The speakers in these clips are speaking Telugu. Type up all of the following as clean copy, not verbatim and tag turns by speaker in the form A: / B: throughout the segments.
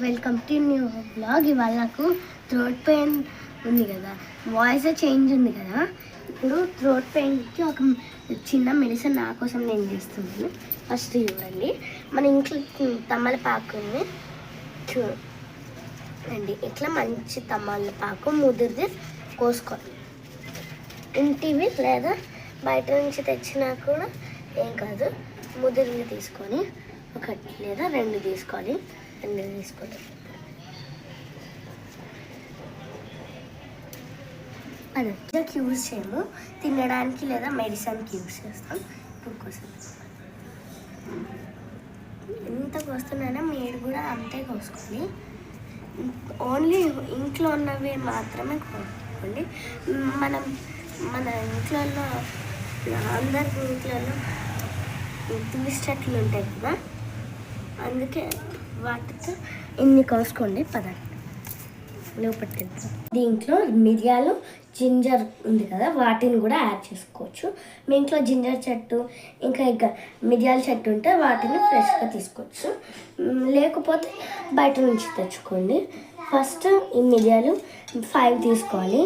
A: Welcome to new blog. ఇవాళ నాకు థ్రోట్ పెయిన్ ఉంది కదా, వాయిస్ చేంజ్ ఉంది కదా. ఇప్పుడు థ్రోట్ పెయిన్కి ఒక చిన్న మెడిసిన్ నా కోసం నేను చేస్తున్నాను. ఫస్ట్ చూడండి, మన ఇంట్లో తమలపాకుని చూడండి, ఇట్లా మంచి తమలపాకు ముదిరిది కోసుకోవాలి. ఇంటివి లేదా బయట నుంచి తెచ్చినా కూడా ఏం కాదు, ముదిరివి తీసుకొని ఒకటి లేదా రెండు తీసుకోవాలి. రెండు తీసుకొని అది యూజ్ చేయము, తినడానికి లేదా మెడిసిన్కి యూజ్ చేస్తాం. ఇప్పుడు కోసం ఎంత కోస్తున్నానో మీరు కూడా అంతే కోసుకోండి. ఓన్లీ ఇంట్లో ఉన్నవి మాత్రమే కోసుకోండి. మన ఇంట్లో అందరి ఇంట్లో తులసి చెట్లు ఉంటాయి కదా, అందుకే వాటితో ఇన్ని కోసుకోండి. పదండి లోపలికి వెళ్తాం. దీంట్లో మిరియాలు, జింజర్ ఉంది కదా, వాటిని కూడా యాడ్ చేసుకోవచ్చు. మీ ఇంట్లో జింజర్ చెట్టు ఇంకా మిరియాల చెట్టు ఉంటే వాటిని ఫ్రెష్గా తీసుకోవచ్చు, లేకపోతే బయట నుంచి తెచ్చుకోండి. ఫస్ట్ ఈ మిరియాలు 5 తీసుకోవాలి.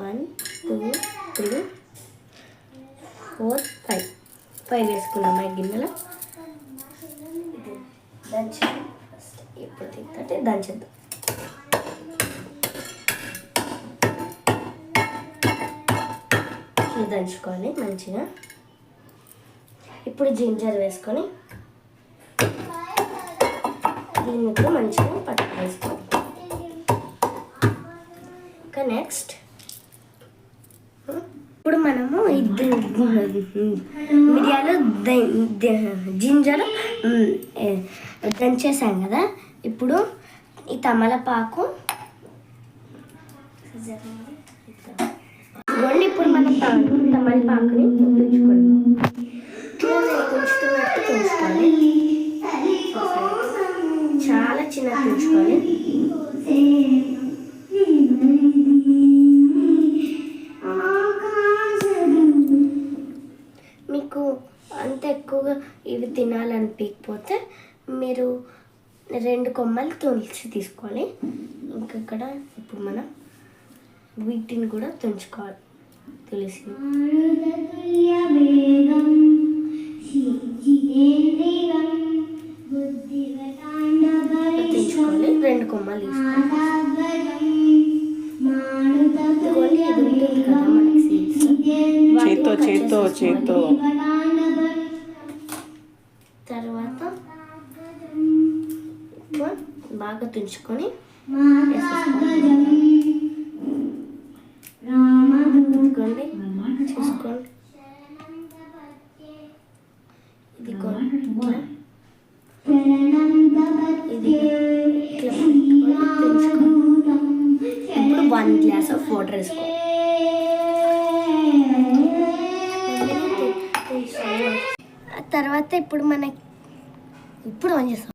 A: 1 2 3 4 5 వేసుకున్నాం ఈ గిన్నెలో. దంచేద్దాం. ఫస్ట్ ఇప్పుడు తింటే దంచేద్దాం. దంచుకోవాలి మంచిగా. ఇప్పుడు జింజర్ వేసుకొని దీన్ని కూడా మంచిగా పట్టుకు వేసుకోవాలి. ఇంకా నెక్స్ట్ ఇప్పుడు మనము మిరియాలు జింజర్ దంచేసాం కదా. ఇప్పుడు ఈ తమలపాకు ఇవ్వండి. ఇప్పుడు మనం తమలపాకుని తుంచుకోండి. తుంచుతున్నట్టు తుంచుకోవాలి, చాలా చిన్న తుంచుకోవాలి. మీకు అంత ఎక్కువగా ఇవి తినాలనిపించకపోతే మీరు 2 కొమ్మలు తులసి తీసుకోవాలి. ఇంకక్కడ ఇప్పుడు మనం వీటిని కూడా తుంచుకోవాలి. తులసి తుంచుకోవాలి. 2 కొమ్మలు తీసుకోవాలి.
B: చేత్తో
A: తర్వాత బాగా తుంచుకొని చూసుకోండి. ఇది ఇప్పుడు 1 గ్లాస్ ఆఫ్ వాటర్ వేసుకోండి. తర్వాత ఇప్పుడు ఆన్ చేస్తాం.